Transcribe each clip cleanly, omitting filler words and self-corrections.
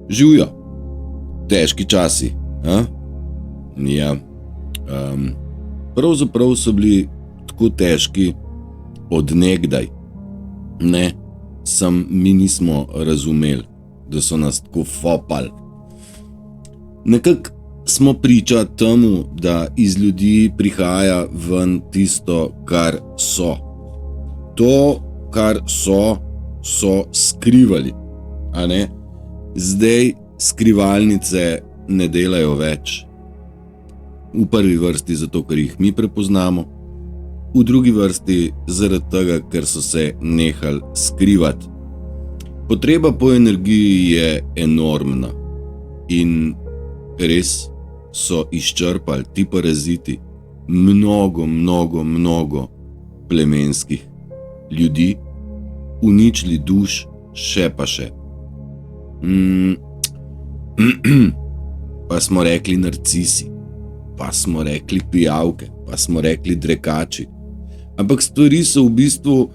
Živijo. Težki časi. Ja. Pravzaprav so bili tako težki od nekdaj. Ne, mi nismo razumeli, da so nas tako fopali. Nekako smo priča temu, da iz ljudi prihaja ven tisto, kar so. To, kar so skrivali, a ne? Zdaj skrivalnice ne delajo več. V prvi vrsti zato, ker jih mi prepoznamo, v drugi vrsti zaradi tega, ker so se nehali skrivati. Potreba po energiji je enormna in res so izčrpali ti paraziti mnogo plemenskih ljudi, uničili duš še pa še. Pa smo rekli narcisi, pa smo rekli pijavke, pa smo rekli drekači. Ampak stvari so v bistvu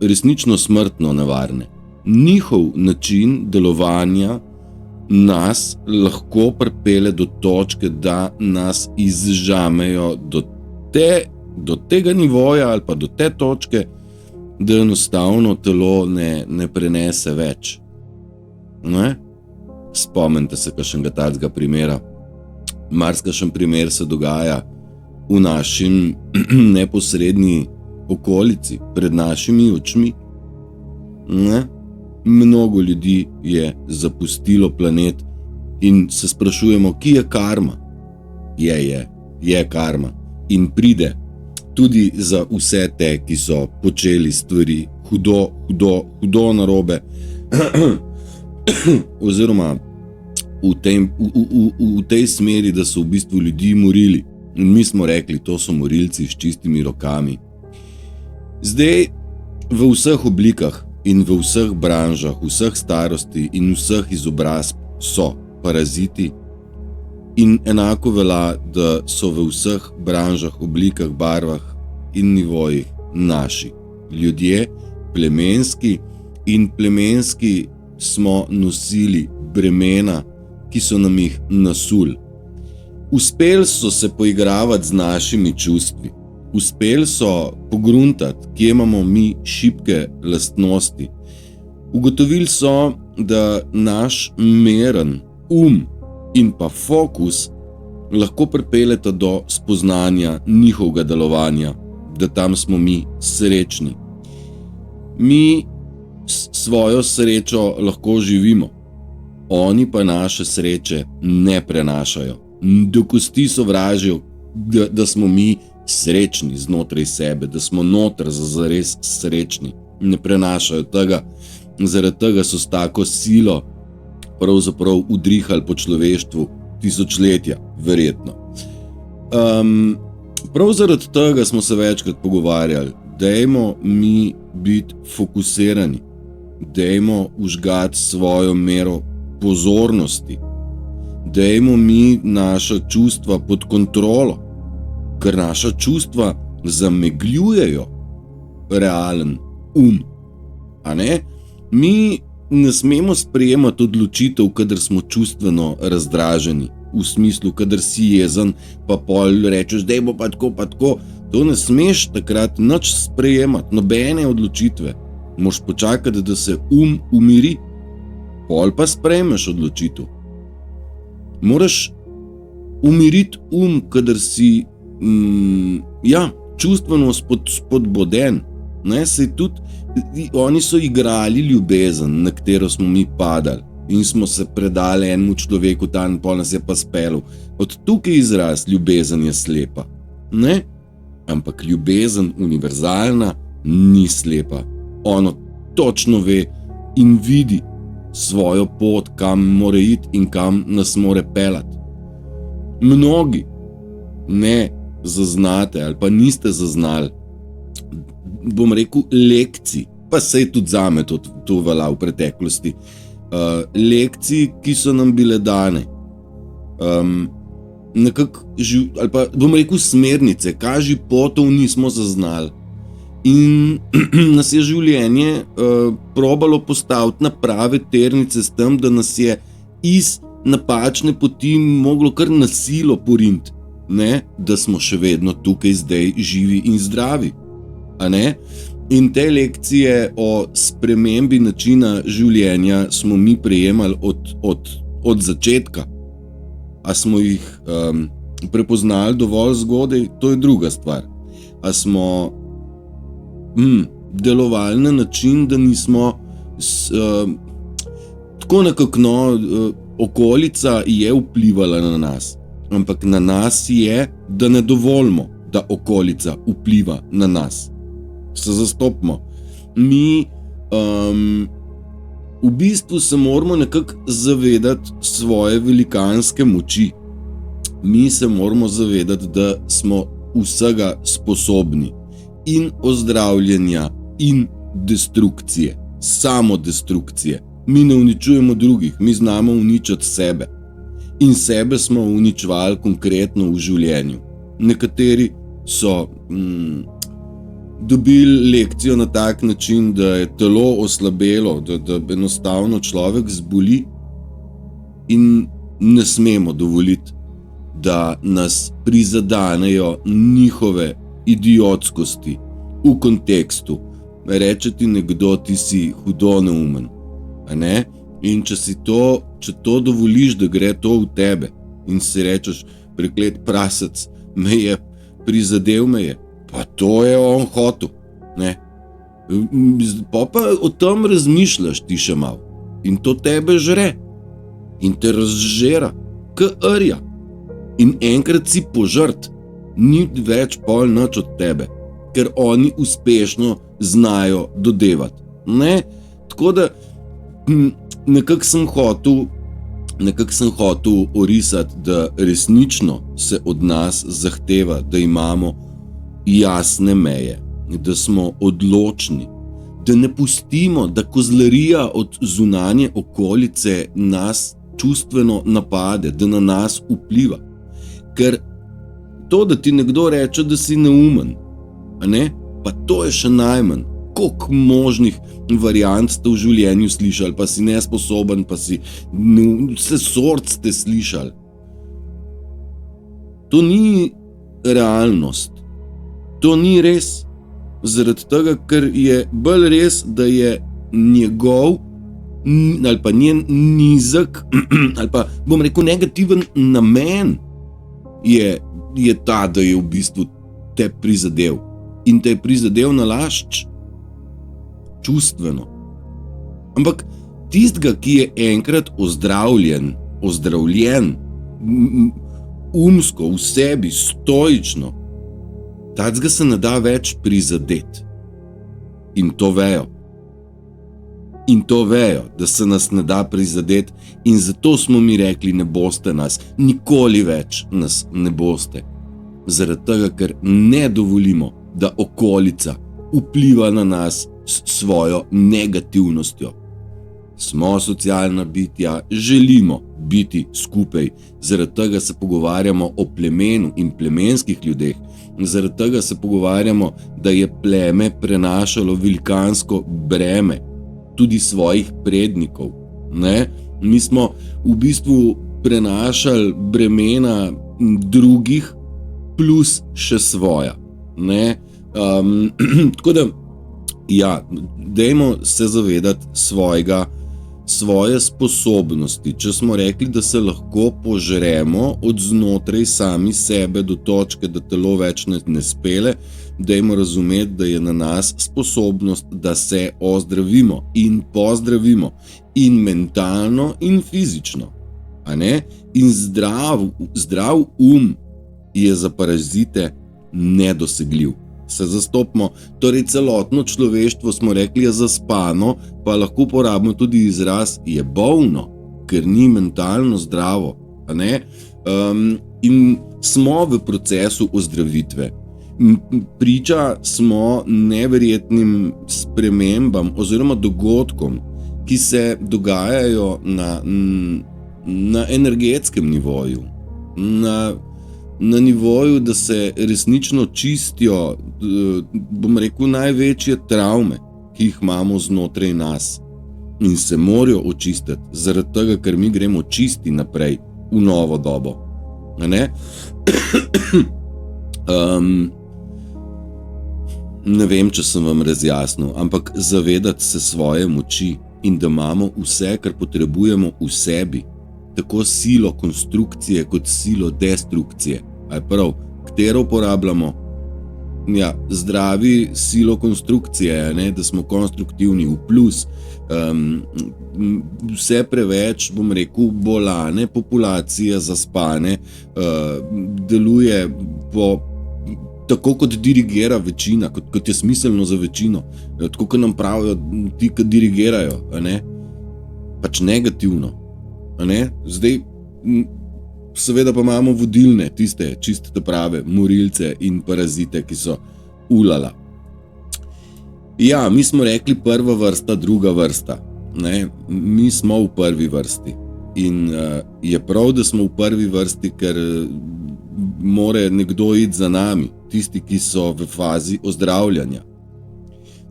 resnično smrtno nevarne. Njihov način delovanja nas lahko pripelje do točke, da nas izžamejo do tega nivoja ali pa do te točke, da enostavno telo ne prenese več. Ne? Spomnite se kakšnega takega primera. Marsikakšen primer se dogaja v našim neposredni okolici, pred našimi očmi. Ne? Mnogo ljudi je zapustilo planet in se sprašujemo, kje je karma? Je karma. In pride tudi za vse te, ki so počeli stvari hudo narobe, oziroma v tej smeri, da so v bistvu ljudi morili. In mi smo rekli, to so morilci s čistimi rokami. Zdaj, v vseh oblikah in v vseh branžah, vseh starosti in vseh izobrazb so paraziti in enako velja, da so v vseh branžah, oblikah, barvah in nivojih naši ljudje, plemenski, in plemenski smo nosili bremena, ki so nam jih nasuli. Uspeli so se poigravati z našimi čustvi, uspeli so pogruntati, kje imamo mi šibke lastnosti. Ugotovili so, da naš meren in pa fokus lahko pripeljeta do spoznanja njihovega delovanja, da tam smo mi srečni. Mi svojo srečo lahko živimo, oni pa naše sreče ne prenašajo. Do kosti sovražijo, da smo mi srečni znotraj sebe, da smo noter zares srečni. Ne prenašajo tega, zaradi tega so s tako silo pravzaprav udrihali po človeštvu tisočletja, verjetno. Prav zaradi tega smo se večkrat pogovarjali, dajmo mi biti fokusirani, dajmo užgati svojo mero pozornosti, dajmo mi naša čustva pod kontrolo, ker naša čustva zamegljujejo realen a ne? Mi ne smemo sprejemati odločitev, kadar smo čustveno razdraženi, v smislu, kadar si jezen, pa pol rečeš, daj bo pa tako, to ne smeš takrat nič sprejemati, nobene odločitve. Moš počakati, da se umiri, pol pa sprejmeš odločitev. Moraš umiriti kadar si čustveno spodboden. Ne, sej tudi oni so igrali ljubezen, na katero smo mi padali in smo se predali enemu človeku, tam pol nas je pa spelil. Od tukaj izraz ljubezen je slepa. Ne? Ampak ljubezen univerzalna ni slepa. Ono točno ve in vidi svojo pot, kam mora iti in kam nas mora pelati. Mnogi ne zaznate ali pa niste zaznali, bom rekel, lekcij, pa sej tudi zame to velja v preteklosti, lekcij, ki so nam bile dane, nekako, ali pa bom rekel smernice, kaži potov nismo zaznali, In nas je življenje probalo postaviti na prave tirnice s tem, da nas je iz napačne poti moglo kar na silo poriniti, ne? Da smo še vedno tukaj zdaj živi in zdravi. A ne? In te lekcije o spremembi načina življenja smo mi prejemali od začetka. A smo jih prepoznali dovolj zgodaj, to je druga stvar. A smo delovali na način, da nismo tako nekako, okolica je vplivala na nas, ampak na nas je, da ne dovolimo, da okolica vpliva na nas. Se zastopimo. Mi v bistvu se moramo nekako zavedati svoje velikanske moči. Mi se moramo zavedati, da smo vsega sposobni. In ozdravljenja, in destrukcije, samodestrukcije. Mi ne uničujemo drugih, mi znamo uničiti sebe. In sebe smo uničevali konkretno v življenju. Nekateri so dobili lekcijo na tak način, da je telo oslabelo, da enostavno človek zboli in ne smemo dovoliti, da nas prizadanejo njihove idiotskosti v kontekstu. Reče ti nekdo, ti si hudo neumen. A ne? In če to dovoliš, da gre to v tebe in si rečeš, preklet prasec, me je prizadel, pa to je on hotel. Ne? Pa o tem razmišljaš ti še malo. In to tebe žre. In te razžera, k rja. In enkrat si požrt, ni več pol nič od tebe, ker oni uspešno znajo dodevati. Ne? Tako da nekako sem hotel orisati, da resnično se od nas zahteva, da imamo jasne meje, da smo odločni, da ne pustimo, da kozlarija od zunanje okolice nas čustveno napade, da na nas vpliva. Ker to, da ti nekdo reče, da si neumen, a ne? Pa to je še najmanj. Koliko možnih variant ste v življenju slišali, pa si nesposoben, pa si vse sort ste slišali. To ni realnost. To ni res. Zaradi tega, ker je bolj res, da je njegov ali pa njen nizek ali pa bom rekel negativen namen je ta, da je v bistvu te prizadel. In te je prizadel nalašč. Čustveno. Ampak tistega, ki je enkrat ozdravljen, umsko, v sebi, stoično, tacga se ne da več prizadeti. In to vejo. In to vejo, da se nas ne da prizadeti, in zato smo mi rekli, ne boste nas, nikoli več nas ne boste. Zaradi tega, ker ne dovolimo, da okolica vpliva na nas s svojo negativnostjo. Smo socialna bitja, želimo biti skupaj, zaradi tega se pogovarjamo o plemenu in plemenskih ljudeh, zaradi tega se pogovarjamo, da je pleme prenašalo velikansko breme, tudi svojih prednikov. Ne? Mi smo v bistvu prenašali bremena drugih plus še svoja. Ne? Tako da, ja, dajmo se zavedati svoje sposobnosti. Če smo rekli, da se lahko požremo od znotraj sami sebe do točke, da telo več ne spele, dajmo razumeti, da je na nas sposobnost, da se ozdravimo in pozdravimo, in mentalno in fizično. A ne? In zdrav je za parazite nedosegljiv. Se zastopimo, torej celotno človeštvo smo rekli je zaspano, pa lahko uporabimo tudi izraz je bolno, ker ni mentalno zdravo. A ne? In smo v procesu ozdravitve. Priča smo neverjetnim spremembam oziroma dogodkom, ki se dogajajo na energetskem nivoju, na nivoju, da se resnično čistijo, bom rekel, največje travme, ki jih imamo znotraj nas in se morajo očistiti, zaradi tega, ker mi gremo čisti naprej v novo dobo. Ne? Ne vem, če sem vam razjasnil, ampak zavedati se svoje moči in da imamo vse, kar potrebujemo v sebi, tako silo konstrukcije kot silo destrukcije. Aj prav, katero uporabljamo? Ja, zdravi silo konstrukcije, ne? Da smo konstruktivni v plus. Vse preveč, bom rekel, bolane populacije, zaspane, deluje tako, kot dirigira večina, kot je smiselno za večino, tako, kot nam pravijo ti, ki dirigirajo, ne? Pač negativno. Ne? Zdaj, seveda pa imamo vodilne, tiste čiste prave morilce in parazite, ki so ulala. Ja, mi smo rekli prva vrsta, druga vrsta. Ne? Mi smo v prvi vrsti. In je prav, da smo v prvi vrsti, ker more nekdo iti za nami, tisti, ki so v fazi ozdravljanja.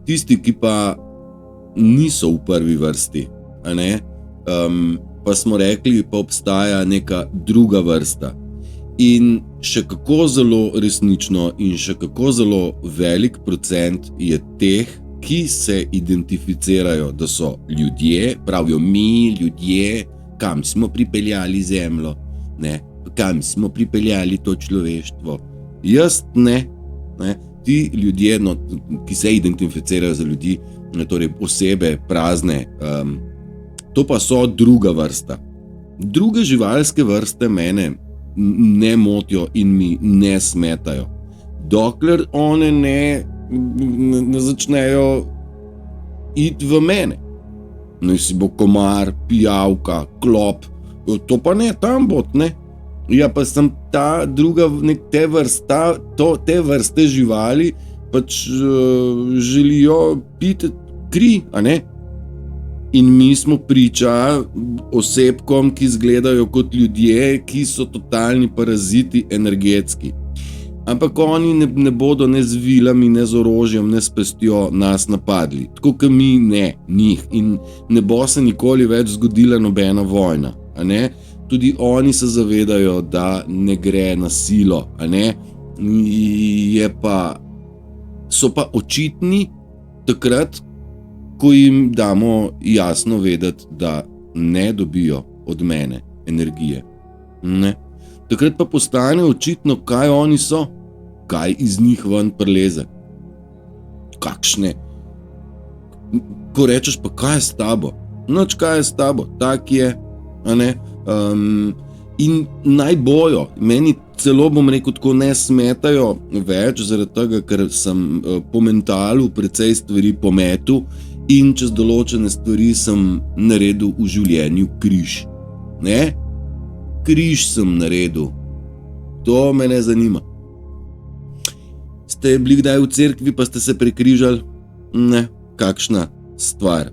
Tisti, ki pa niso v prvi vrsti, a ne? Pa smo rekli, pa obstaja neka druga vrsta. In še kako zelo resnično in še kako zelo velik procent je teh, ki se identificirajo, da so ljudje, pravijo mi, ljudje, kam smo pripeljali zemljo, ne? Kam smo pripeljali to človeštvo. Jaz ne. Ti ljudje, no, ki se identificirajo za ljudi, torej osebe prazne, to pa so druga vrsta. Druge živalske vrste mene ne motijo in mi ne smetajo. Dokler one ne začnejo iti v mene. No, si bo komar, pijavka, klop, to pa ne, tam bot, ne. Ja, pa sem ta druga, te vrste živali pač želijo piti kri, a ne? In mi smo priča osebkom, ki izgledajo kot ljudje, ki so totalni paraziti energetski. Ampak oni ne bodo ne z vilami, ne z orožjem, ne s pestjo nas napadli. Tako kot mi ne, njih. In ne bo se nikoli več zgodila nobena vojna, a ne? Tudi oni se zavedajo, da ne gre na silo, a ne? So pa očitni takrat, ko jim damo jasno vedeti, da ne dobijo od mene energije. Ne? Takrat pa postane očitno, kaj oni so, kaj iz njih ven preleze. Kakšne? Ko rečeš, pa kaj je s tabo? Noč kaj je s tabo, tak je, a ne? In naj bojo, meni celo, bom rekel, tako ne smetajo več, zaradi tega, ker sem po mentalu precej stvari pometel in čez določene stvari sem naredil v življenju križ. Ne? Križ sem naredil. To me ne zanima. Ste bili kdaj v cerkvi, pa ste se prekrižali? Ne, kakšna stvar.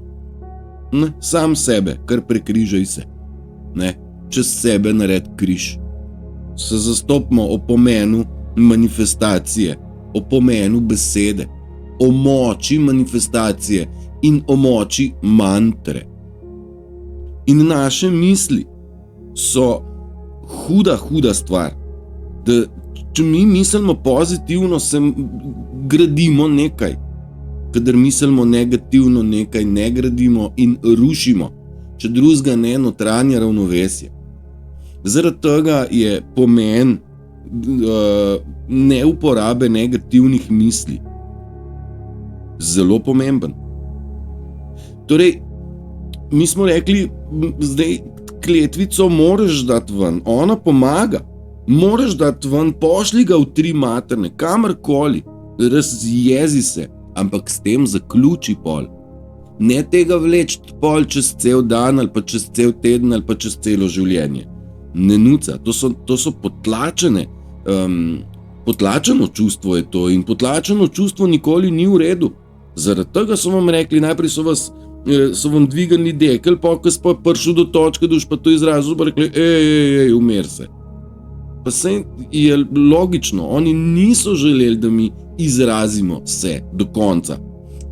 Ne, sam sebe, kar prekrižaj se. Ne, čez sebe nared križ. Se zastopimo o pomenu manifestacije, o pomenu besede, o moči manifestacije in o moči mantre. In naše misli so huda stvar. Da, če mi mislimo pozitivno, se gradimo nekaj. Kadar mislimo negativno, nekaj ne gradimo in rušimo. Če drugega ne, notranje ravnovesje. Zaradi tega je pomen neuporabe negativnih misli zelo pomemben. Torej, mi smo rekli, zdaj kletvico moraš dati ven, ona pomaga. Moraš dati ven, pošli ga v 3 materne, kamorkoli, razjezi se, ampak s tem zaključi pol. Ne tega vleči pol čez cel dan ali pa čez cel teden ali pa čez celo življenje. Ne nuca, to so potlačeno čustvo je to in potlačeno čustvo nikoli ni v redu. Zaradi tega so vam rekli, najprej so vam dvignili dekel, ko si pa prišel do točke, da už pa to izrazil, pa rekli, umir se. Pa saj je logično, oni niso želeli, da mi izrazimo se do konca.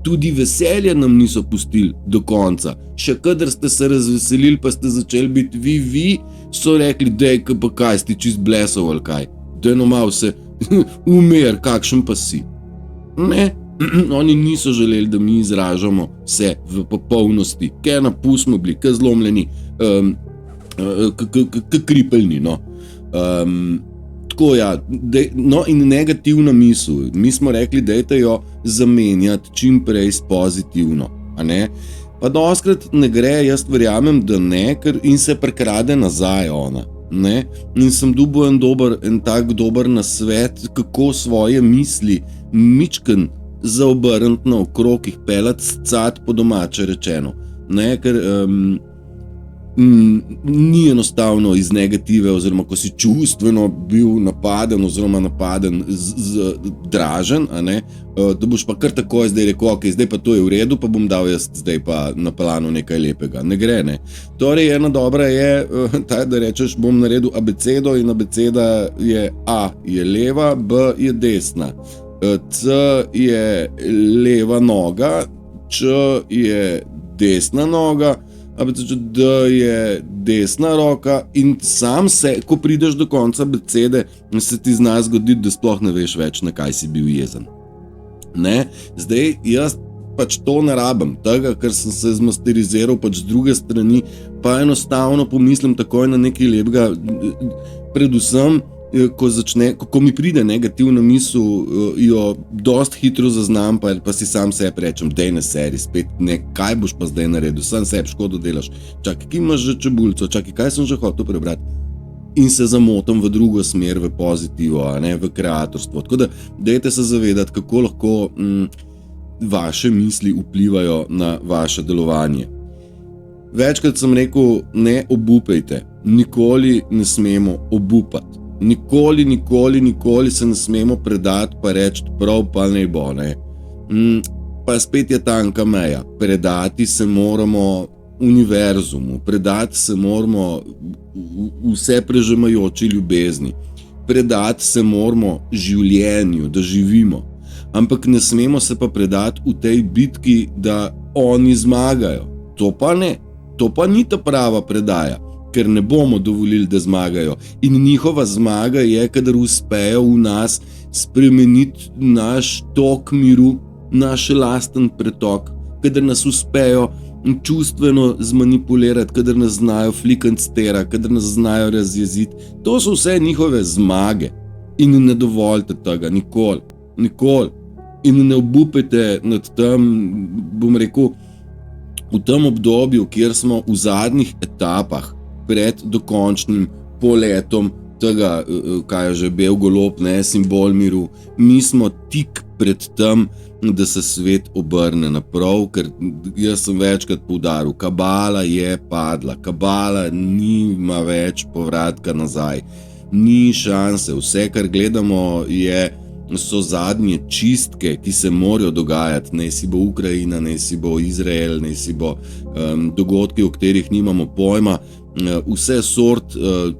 Tudi veselje nam niso pustili do konca. Še kadar ste se razveselili, pa ste začeli biti vi, so rekli, dej, pa kaj, si čist blesov ali kaj. Dej no malo se umer, kakšen pa si. Ne, oni niso želeli, da mi izražamo se v popolnosti, kaj napus smo bili, kaj zlomljeni, kaj kripeljni, no. Tako ja, no in negativna misel, mi smo rekli, dajte jo zamenjati čim prej s pozitivno, a ne? Pa dostkrat ne gre, jaz verjamem, da ne, ker in se prekrade nazaj ona, ne? In sem dobil en tak dober nasvet, kako svoje misli mičken zaobrniti naokrog, jih pelati scat po domače rečeno, ne? Ker ni enostavno iz negative, oziroma ko si čustveno bil napaden oziroma napaden dražen, a ne, da boš pa kar takoj zdaj rekel, ok, zdaj pa to je v redu, pa bom dal jaz zdaj pa na plano nekaj lepega. Ne gre, ne. Torej, ena dobra je, da rečeš, bom naredil abecedo in abeceda je A je leva, B je desna, C je leva noga, Č je desna noga, D je desna roka in sam se, ko prideš do konca abecede, se ti zna zgoditi, da sploh ne veš več, na kaj si bil jezen. Ne? Zdaj, jaz pač to ne rabim, tega, ker sem se zmasteriziral pač z druge strani, pa enostavno pomislim takoj na nekaj lepega, predvsem, ko mi pride negativna misel, jo dost hitro zaznam, pa si sam sebi rečem, dej ne seri, spet ne, kaj boš pa zdaj naredil, sam sebi škodo delaš, čakaj, ki imaš že čebulco, čakaj, kaj sem že hotel prebrati, in se zamotam v drugo smer, v pozitivo, a ne, v kreatorstvo, tako da dejte se zavedati, kako lahko vaše misli vplivajo na vaše delovanje. Večkrat sem rekel, ne obupajte, nikoli ne smemo obupati. Nikoli se ne smemo predati pa reči prav pa ne bo, ne. Pa spet je tanka meja. Predati se moramo univerzumu, predati se moramo vse prežemajoči ljubezni, predati se moramo življenju, da živimo. Ampak ne smemo se pa predati v tej bitki, da oni zmagajo. To pa ne, to pa ni ta prava predaja. Ker ne bomo dovolili, da zmagajo. In njihova zmaga je, kadar uspejo v nas spremeniti naš tok miru, naš lasten pretok, kadar nas uspejo čustveno zmanipulirati, kadar nas znajo flikant stera, kadar nas znajo razjeziti. To so vse njihove zmage. In ne dovolite tega, nikoli. In ne obupajte nad tem, bom rekel, v tem obdobju, kjer smo v zadnjih etapah, pred dokončnim poletom tega, kaj je že bel golob, ne, simbol miru. Mi smo tik pred tem, da se svet obrne naprav, ker jaz sem večkrat poudaril, kabala je padla, kabala nima več povratka nazaj. Ni šanse, vse, kar gledamo, so zadnje čistke, ki se morajo dogajati, naj si bo Ukrajina, naj si bo Izrael, naj si bo dogodki, o katerih nimamo pojma. Vse sort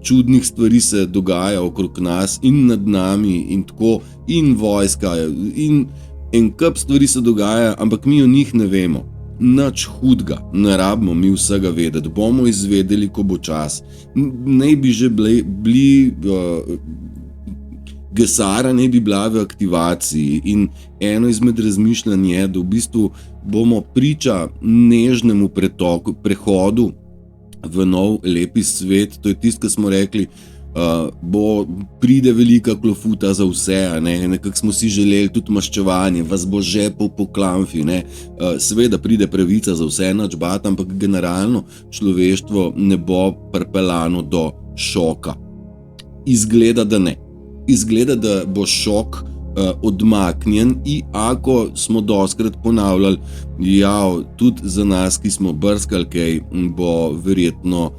čudnih stvari se dogaja okrog nas in nad nami in tako, in vojska, in en kup stvari se dogaja, ampak mi o njih ne vemo. Nič hudega, ne rabimo mi vsega vedeti, bomo izvedeli, ko bo čas. Naj bi že bili gesara ne bi bila v aktivaciji in eno izmed razmišljanj je, da v bistvu bomo priča nežnemu prehodu v nov lepi svet. To je tisto, kar smo rekli, pride velika klofuta za vse, nekako smo si želeli tudi maščevanje, vas bo že po klamfi, ne. Seveda pride pravica za vse, nič bat, ampak generalno človeštvo ne bo pripeljano do šoka. Izgleda, da ne. Izgleda, da bo šok odmaknjen in ako smo doskrat ponavljali, tudi za nas, ki smo brskali kaj, bo verjetno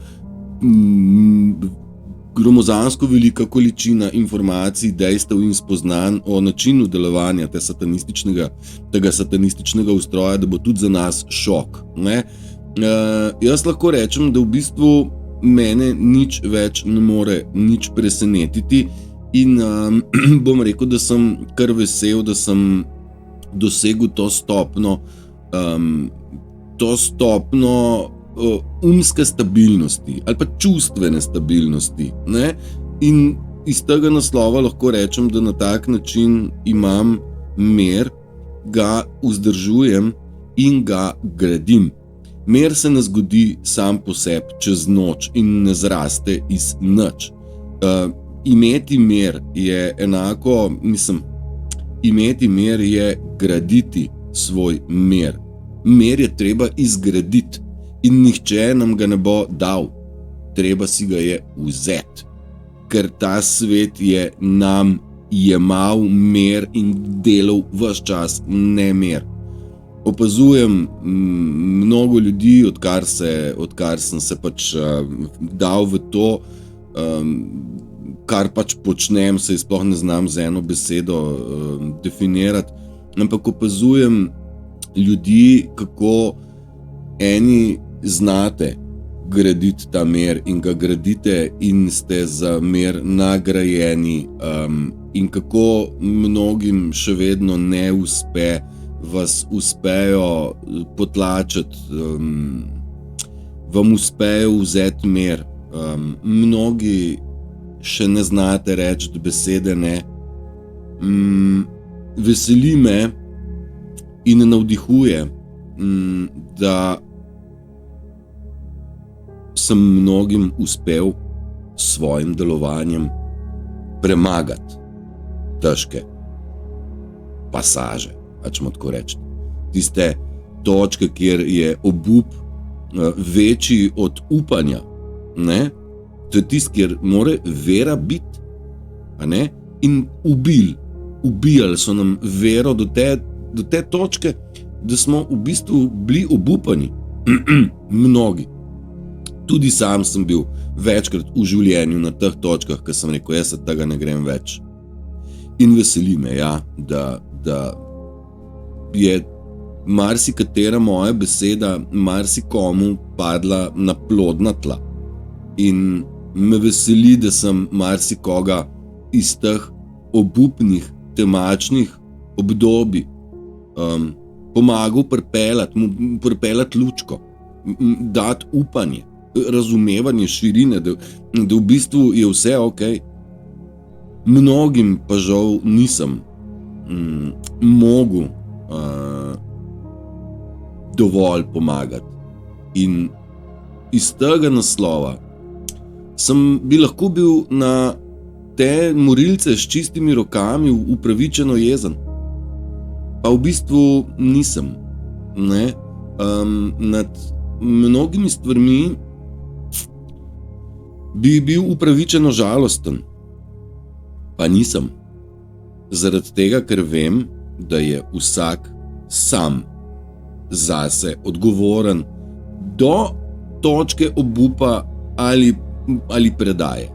gromozansko velika količina informacij, dejstev in spoznanj o načinu delovanja tega satanističnega ustroja, da bo tudi za nas šok. Ne? Jaz lahko rečem, da v bistvu mene nič več ne more nič presenetiti in bom rekel, da sem kar vesel, da sem dosegel to stopno umske stabilnosti ali pa čustvene stabilnosti, ne? In iz tega naslova lahko rečem, da na tak način imam mir, ga vzdržujem in ga gradim. Mir se ne zgodi sam po sebi čez noč in ne zraste iz nič. Imeti mir je enako, imeti mir je graditi svoj mir. Mir je treba izgraditi in nihče nam ga ne bo dal. Treba si ga je vzeti, ker ta svet je nam jemal mir in delal ves čas nemir. Opazujem mnogo ljudi, odkar sem se pač dal v to, kar pač počnem, se sploh ne znam z eno besedo definirati, ampak opazujem ljudi, kako eni znate graditi ta mir in ga gradite in ste za mir nagrajeni, in kako mnogim še vedno ne uspe, vas uspejo potlačiti, vam uspejo vzeti mir. Mnogi še ne znate reči besede ne. Veseli me in navdihuje, da sem mnogim uspel s svojim delovanjem premagati težke pasaže, če tako reči. Tiste točke, kjer je obup večji od upanja, ne? To je tisto, kjer more vera biti, in ubijali so nam vero do te točke, da smo v bistvu bili obupani. Mnogi. Tudi sam sem bil večkrat v življenju na teh točkah, ker sem rekel, jaz se tega ne grem več. In veseli me, da je marsikatera moja beseda marsikomu padla na plodna tla. In me veseli, da sem marsikoga iz teh obupnih, temačnih obdobij pomagal pripeljati lučko, dati upanje, razumevanje širine, da v bistvu je vse okej. Mnogim pa žal nisem mogel dovolj pomagati. In iz tega naslova bi lahko bil na te morilce s čistimi rokami upravičeno jezen. Pa v bistvu nisem. Ne? Nad mnogimi stvarmi bi bil upravičeno žalosten. Pa nisem. Zaradi tega, ker vem, da je vsak sam zase odgovoren do točke obupa ali predaje.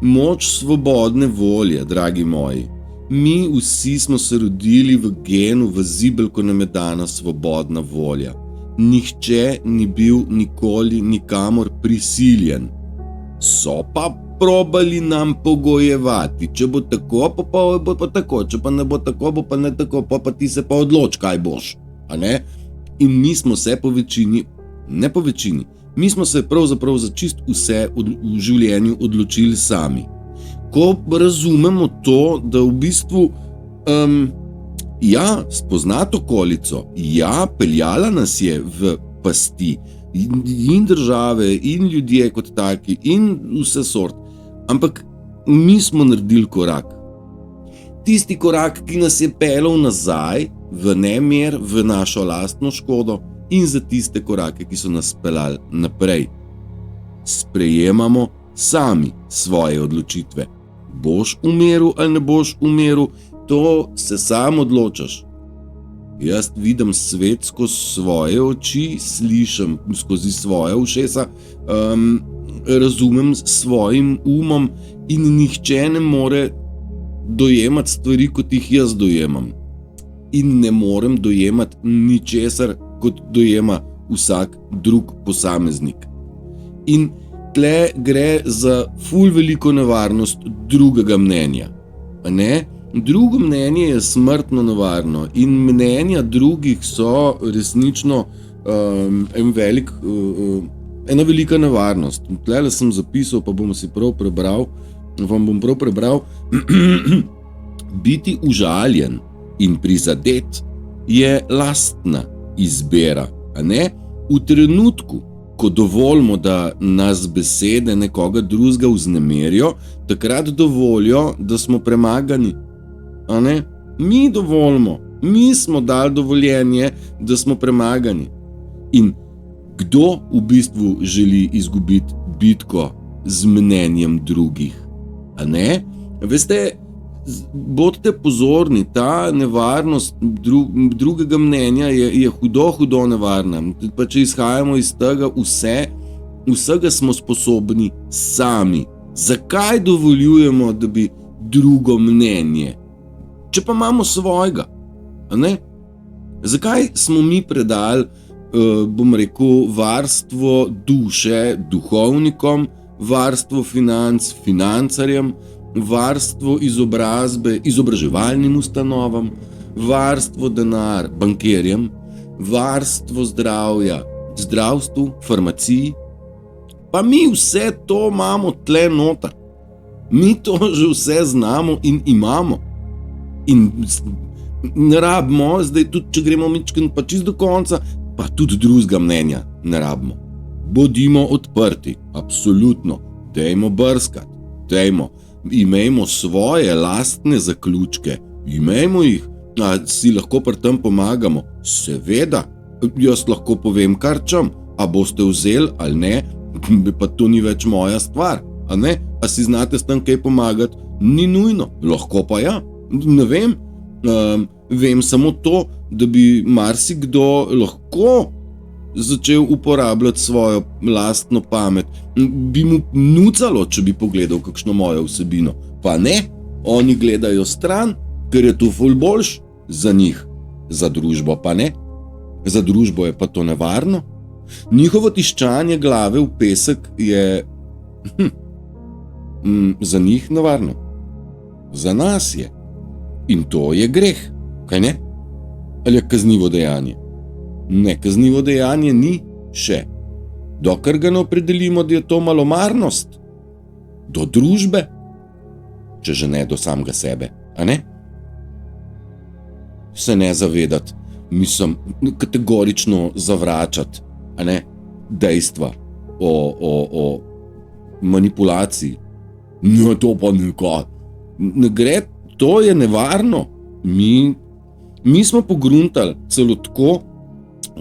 Moč svobodne volje, dragi moji. Mi vsi smo se rodili v genu, v zibel, ko nam je dana svobodna volja. Nihče ni bil nikoli nikamor prisiljen. So pa probali nam pogojevati. Če bo tako, pa bo pa tako. Če pa ne bo tako, bo pa ne tako. Pa ti se pa odloč, kaj boš. In mi smo se mi smo se pravzaprav za čist vse v življenju odločili sami. Ko razumemo to, da v bistvu spoznati okolico, peljala nas je v pasti in države in ljudje kot taki in vse sort, ampak mi smo naredili korak. Tisti korak, ki nas je peljal nazaj v nemir, v našo lastno škodo, in za tiste korake, ki so nas peljali naprej. Sprejemamo sami svoje odločitve. Boš umiril ali ne boš umiril, to se sam odločaš. Jaz vidim svet skozi svoje oči, slišim skozi svoje ušesa, razumem s svojim umom in nihče ne more dojemati stvari, kot jih jaz dojemam. In ne morem dojemati ničesar, kot dojema vsak drug posameznik. In tle gre za ful veliko nevarnost drugega mnenja. A ne? Drugo mnenje je smrtno nevarno in mnenja drugih so resnično ena velika nevarnost. Tlele sem zapisal, pa bom vam bom prav prebral. Biti užaljen in prizadet je lastna izbira, a ne? V trenutku, ko dovolimo, da nas besede nekoga drugega vznemerijo, takrat dovolijo, da smo premagani, a ne? Mi dovolimo, mi smo dali dovoljenje, da smo premagani. In kdo v bistvu želi izgubiti bitko z mnenjem drugih, a ne? Veste, bodite pozorni, ta nevarnost drugega mnenja je hudo nevarna. Pa če izhajamo iz tega, vsega smo sposobni sami. Zakaj dovoljujemo, da bi drugo mnenje? Če pa imamo svojega, a ne? Zakaj smo mi predali, bom rekel, varstvo duše duhovnikom, varstvo financ financarjem, varstvo izobrazbe izobraževalnim ustanovam, varstvo denar bankirjem, varstvo zdravja zdravstvu, farmaciji. Pa mi vse to imamo tle noter. Mi to že vse znamo in imamo. In ne rabimo, zdaj tudi če gremo mičken pa čist do konca, pa tudi drugega mnenja ne rabimo. Bodimo odprti, absolutno. Dajmo brskati, imejmo svoje lastne zaključke, imejmo jih, a si lahko pri tem pomagamo. Seveda, jaz lahko povem kar čem, a boste vzeli ali ne, pa to ni več moja stvar, a ne? A si znate s tem kaj pomagati? Ni nujno, lahko pa ja, ne vem. Vem samo to, da bi marsikdo lahko začel uporabljati svojo lastno pamet. Bi mu nucalo, če bi pogledal kakšno mojo vsebino. Pa ne, oni gledajo stran, ker je to ful boljš za njih. Za družbo pa ne. Za družbo je pa to nevarno. Njihovo tiščanje glave v pesek je za njih nevarno. Za nas je. In to je greh, kaj ne? Ali je kaznivo dejanje? Ne, kaznivo dejanje ni še. Dokler ga ne opredelimo, da je to malomarnost do družbe, če že ne do samega sebe, a ne? Se ne zavedati, mislim, kategorično zavračati, a ne, dejstva o manipulaciji. No, to pa nikoli. Ne gre, to je nevarno. Mi smo pogruntali celo tako,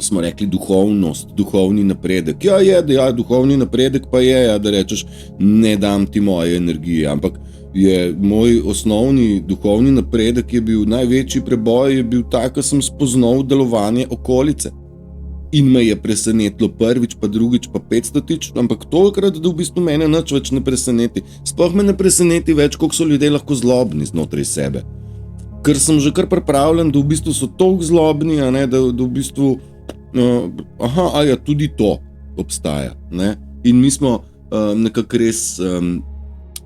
smo rekli duhovnost, duhovni napredek. Ja, duhovni napredek pa je, da rečeš, ne dam ti moje energije, ampak je moj osnovni duhovni napredek je bil, največji preboj je bil tak, ko sem spoznal delovanje okolice. In me je presenetilo prvič, pa drugič, pa 500-tič, ampak tolikrat, da v bistvu mene nič več ne preseneti. Sploh me ne preseneti več, koliko so ljudje lahko zlobni znotraj sebe. Ker sem že kar pripravljen, da v bistvu so toliko zlobni, a ne, da v bistvu tudi to obstaja, ne? In mi smo nekako res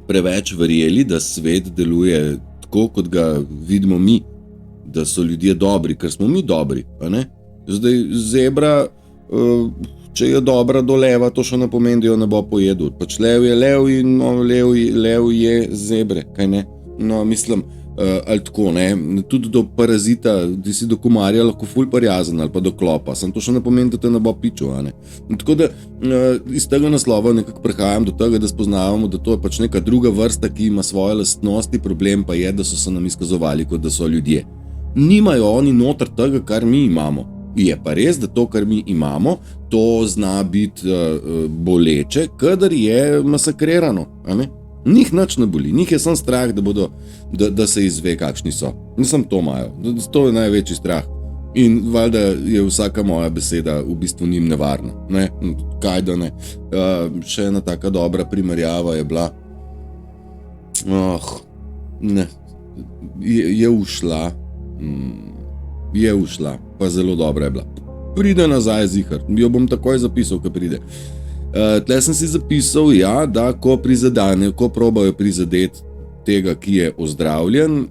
preveč verjeli, da svet deluje tako, kot ga vidimo mi, da so ljudje dobri, ker smo mi dobri, a ne? Zdaj, zebra, če je dobra do leva, to še ne pomeni, da jo ne bo pojedel. Pač lev je lev in lev je zebre, kaj ne? No, mislim, ali tako, ne? Tudi do parazita, ti si do komarja lahko ful prijazen ali pa do klopa, sem to še ne pomeni, da te ne bo pičil, a ne? Tako da iz tega naslova nekako prehajam do tega, da spoznavamo, da to je pač neka druga vrsta, ki ima svoje lastnosti, problem pa je, da so se nam izkazovali, kot da so ljudje. Nimajo oni noter tega, kar mi imamo. Je pa res, da to, kar mi imamo, to zna biti boleče, kadar je masakrirano, a ne? Njih nič ne boli, njih je samo strah, da se izve, kakšni so. Nisem to imajo, to je največji strah. In valjda je vsaka moja beseda v bistvu njim nevarna, ne? Kaj da ne? Še ena taka dobra primerjava je bila, ne, je ušla, pa zelo dobra je bila. Pride nazaj zihar, jo bom takoj zapisal, ko pride. Tle sem si zapisal, ja, da ko probajo prizadeti tega, ki je ozdravljen,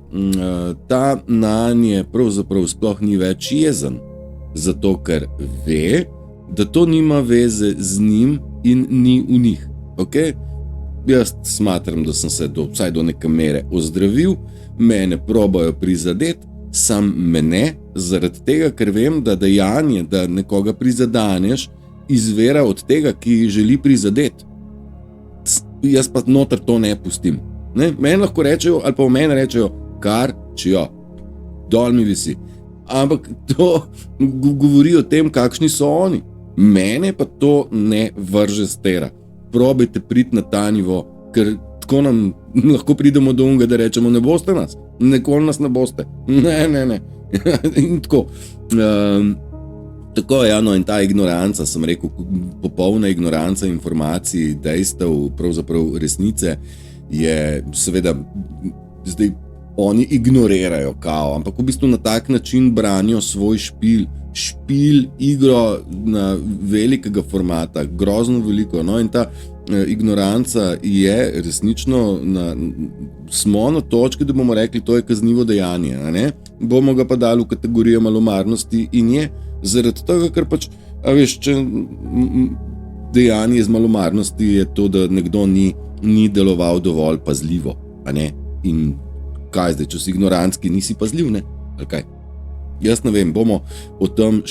ta nanje pravzaprav sploh ni več jezen, zato ker ve, da to nima veze z njim in ni v njih. Okay? Jaz smatram, da sem se vsaj do neke mere ozdravil, mene probajo prizadeti, sam me ne, zaradi tega, ker vem, da dejanje, da nekoga prizadaneš, izvira od tega, ki želi prizadeti. Jaz pa noter to ne pustim. Ne? Meni lahko rečejo, ali pa v meni rečejo, kar čijo, dol mi visi. Ampak to govori o tem, kakšni so oni. Mene pa to ne vrže z tera. Probajte priti na ta nivo, ker tako nam lahko pridemo do unga, da rečemo, ne boste nas, nikoli nas ne boste. Ne. In tako. Tako je, no, in ta ignoranca, sem rekel, popolna ignoranca informacij, dejstev, pravzaprav resnice, je seveda, zdaj oni ignorirajo kao, ampak v bistvu na tak način branijo svoj špil, igro na velikega formata, grozno veliko, no, in ta ignoranca je resnično, smo na točki, da bomo rekli, to je kaznivo dejanje, ne? Bomo ga pa dali v kategorijo malomarnosti in je, zaradi tega, ker pač, a veš, če dejanje iz malomarnosti je to, da nekdo ni deloval dovolj pazljivo, a ne, in kaj zdaj, če si ignorantski, nisi pazljiv, ne, ali kaj? Jaz ne vem, bomo o tem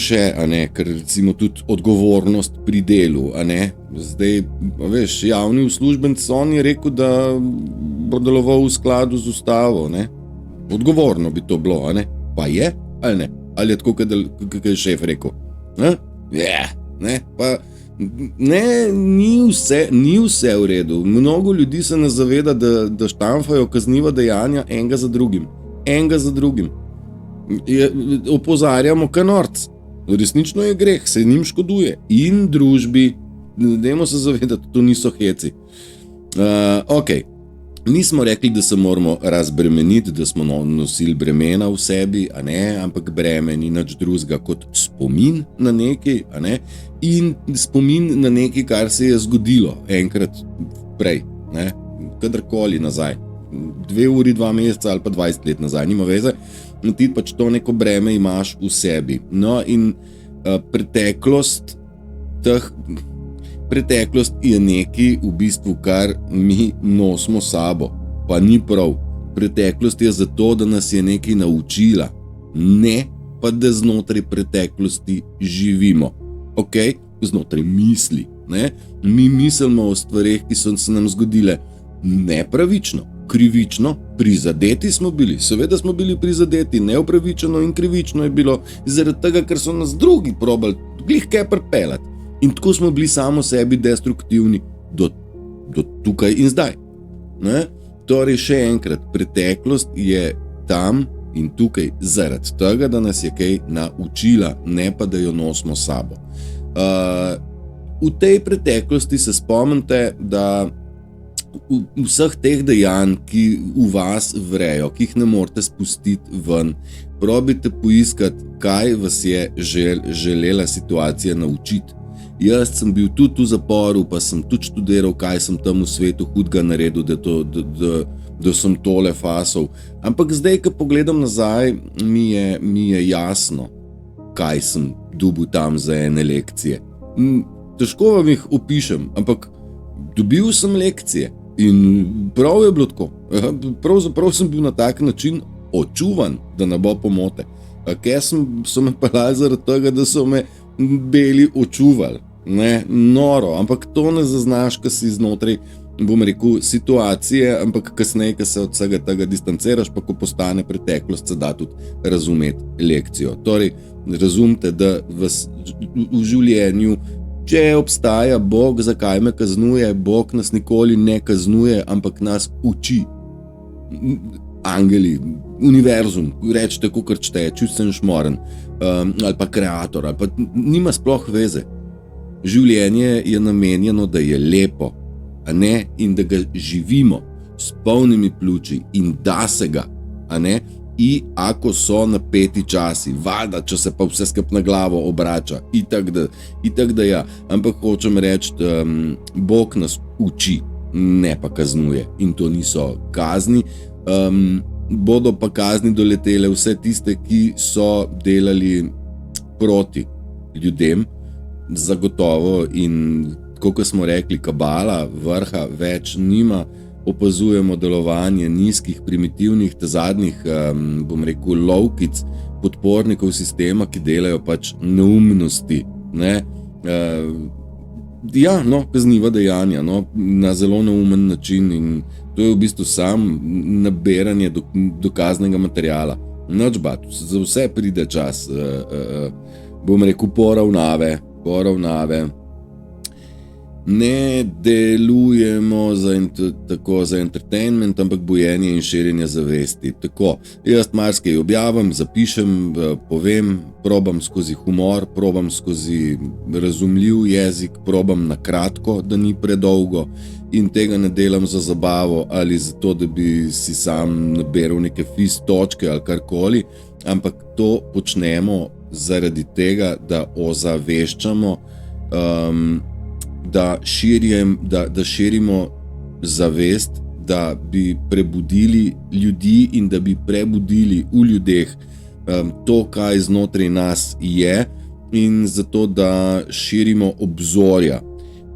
še, a ne, ker recimo tudi odgovornost pri delu, a ne, zdaj, veš, javni uslužbenec, on je rekel, da bo deloval v skladu z ustavo, ne, odgovorno bi to bilo, a ne, pa je, ali ne, ali je tako, kaj je šef rekel, ne, pa ne, ni vse v redu, mnogo ljudi se ne zaveda, da štamfajo kazniva dejanja enega za drugim. Opozarjamo kanorc, resnično je greh, se njim škoduje in družbi, dajmo se zavedati, to niso heci. Ok, nismo rekli, da se moramo razbremeniti, da smo nosili bremena v sebi, a ne, ampak breme ni nič drugega kot spomin na nekaj, a ne, in spomin na nekaj, kar se je zgodilo enkrat prej, ne, kadarkoli nazaj, 2 uri, 2 meseca ali pa 20 let nazaj, nima veze, ti pač to neko breme imaš v sebi. No in preteklost je nekaj v bistvu, kar mi nosimo sabo, pa ni prav. Preteklost je zato, da nas je nekaj naučila, ne pa da znotraj preteklosti živimo. Ok, znotraj misli, ne? Mi mislimo o stvareh, ki so se nam zgodile nepravično, krivično, prizadeti smo bili, seveda smo bili prizadeti, neupravičeno in krivično je bilo, zaradi tega, ker so nas drugi probali glih kaj pripeljati. In tako smo bili samo sebi destruktivni do tukaj in zdaj. Ne? Torej še enkrat, preteklost je tam in tukaj zaradi tega, da nas je kaj naučila, ne pa da jo nosimo sabo. V tej preteklosti se spomnite, da vseh teh dejanj, ki v vas vrejo, ki jih ne morete spustiti ven, probite poiskati, kaj vas je želela situacija naučiti. Jaz sem bil tudi v zaporu, pa sem tudi študiral, kaj sem tam v svetu hudega naredil, da sem tole fasal. Ampak zdaj, ko pogledam nazaj, mi je jasno, kaj sem dobil tam za ene lekcije. Težko vam jih opišem, ampak dobil sem lekcije. In prav je bilo tako. Pravzaprav sem bil na tak način očuvan, da ne bo pomote. Kaj so me pelali zaradi tega, da so me beli očuvali. Ne, noro, ampak to ne zaznaš, ko si znotraj, bom rekel, situacije, ampak kasneje, ko se od vsega tega distanciraš, pa ko postane preteklost, se da tudi razumeti lekcijo. Torej, razumite, da v življenju, če obstaja Bog, zakaj me kaznuje? Bog nas nikoli ne kaznuje, ampak nas uči. Angeli, univerzum, rečete, kakor čteje, čusten šmoren, ali pa kreator, ali pa nima sploh veze. Življenje je namenjeno, da je lepo, a ne, in da ga živimo s polnimi pljuči in da se ga, a ne, in ako so napeti časi, valjda, če se pa vse skupaj na glavo obrača, itak da ja, ampak hočem reči, Bog nas uči, ne pa kaznuje, in to niso kazni. Bodo pa kazni doletele vse tiste, ki so delali proti ljudem, zagotovo, in kot smo rekli, kabala vrha več nima, opazujemo delovanje nizkih, primitivnih, zadnjih, bom rekel, lovkic, podpornikov sistema, ki delajo pač neumnosti, ne? Ja, no, kazniva dejanja, no, na zelo neumen način, in to je v bistvu sam nabiranje dokaznega materiala. Nič bat, za vse pride čas, bom rekel, poravnave. Ne delujemo tako za entertainment, ampak bojenje in širjenje zavesti. Tako, jaz marsikaj objavim, zapišem, povem, probam skozi humor, probam skozi razumljiv jezik, probam na kratko, da ni predolgo, in tega ne delam za zabavo ali zato, da bi si sam naberal neke točke ali karkoli, ampak to počnemo zaradi tega, da ozaveščamo, da širimo zavest, da bi prebudili ljudi in da bi prebudili v ljudeh to, kaj znotraj nas je, in zato, da širimo obzorja.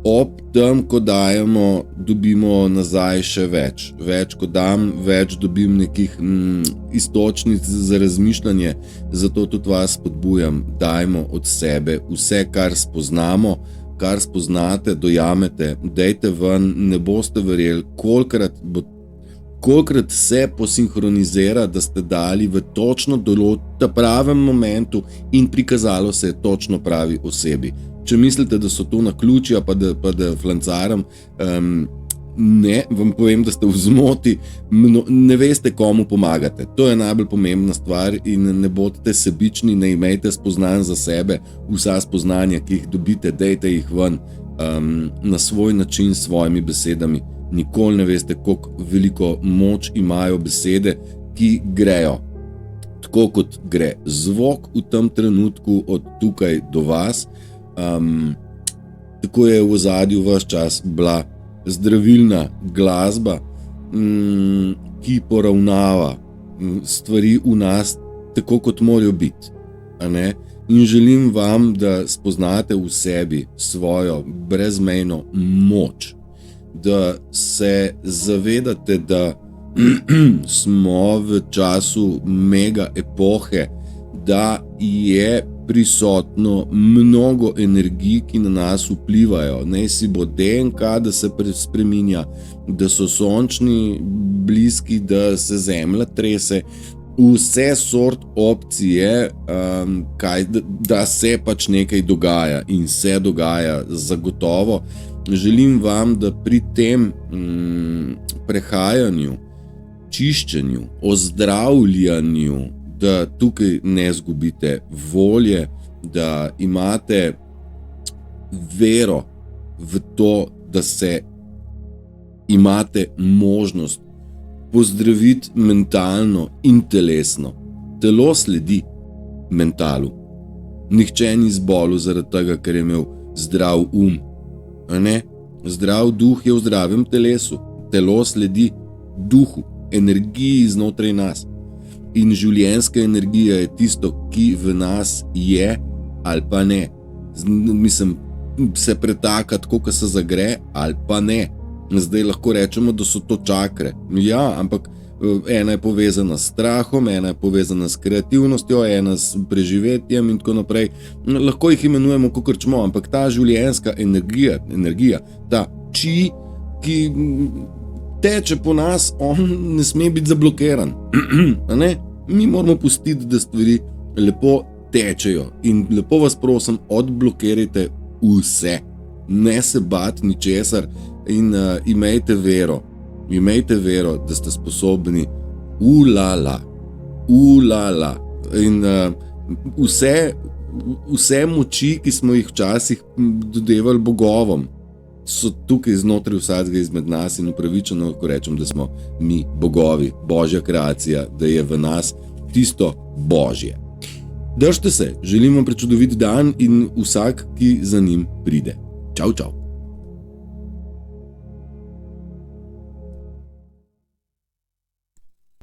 Ob tem, ko dajemo, dobimo nazaj še več. Več, ko dam, več dobim nekih istočnic za razmišljanje, zato tudi vas spodbujam, dajmo od sebe vse, kar spoznamo, kar spoznate, dojamete, dejte ven, ne boste verjeli, kolikrat se posinhronizira, da ste dali v točno pravem momentu in prikazalo se je točno pravi osebi. Če mislite, da so to naključja, pa da flancaram, ne, vam povem, da ste v zmoti, ne veste, komu pomagate. To je najbolj pomembna stvar, in ne bodite sebični, ne imejte spoznanj za sebe, vsa spoznanja, ki jih dobite, dejte jih ven na svoj način, s svojimi besedami. Nikoli ne veste, koliko veliko moč imajo besede, ki grejo. Tako kot gre zvok v tem trenutku od tukaj do vas, tako je v ozadju ves čas bila zdravilna glasba, ki poravnava stvari v nas tako, kot morajo biti. In želim vam, da spoznate v sebi svojo brezmejno moč, da se zavedate, da smo v času mega epohe, da je prisotno mnogo energij, ki na nas vplivajo. Naj si bo DNK, da se spreminja, da so sončni bliski, da se zemlja trese, vse sort opcije, da se pač nekaj dogaja, in se dogaja zagotovo. Želim vam, da pri tem prehajanju, čiščenju, ozdravljanju, da tukaj ne zgubite volje, da imate vero v to, da se imate možnost pozdraviti mentalno in telesno. Telo sledi mentalu. Nihče ni zbolel zaradi tega, ker je imel zdrav Zdrav duh je v zdravem telesu. Telo sledi duhu, energiji znotraj nas. In življenjska energija je tisto, ki v nas je ali pa ne. Mislim, se pretaka tako, ko se zagre, ali pa ne. Zdaj lahko rečemo, da so to čakre. Ja, ampak ena je povezana s strahom, ena je povezana s kreativnostjo, ena s preživetjem in tako naprej. Lahko jih imenujemo kakor čmo, ampak ta življenjska energija, ta či, ki teče po nas, on ne sme biti zablokiran. Mi moramo pustiti, da stvari lepo tečejo, in lepo vas prosim, odblokirajte vse. Ne se bati ničesar in imejte vero, da ste sposobni ulala. In vse moči, ki smo jih včasih dodevali bogovom, so tukaj znotraj vsakega izmed nas, in upravičeno, ko rečem, da smo mi bogovi, božja kreacija, da je v nas tisto božje. Držite se, želim vam prečudovit dan in vsak, ki za njim pride. Čau, čau.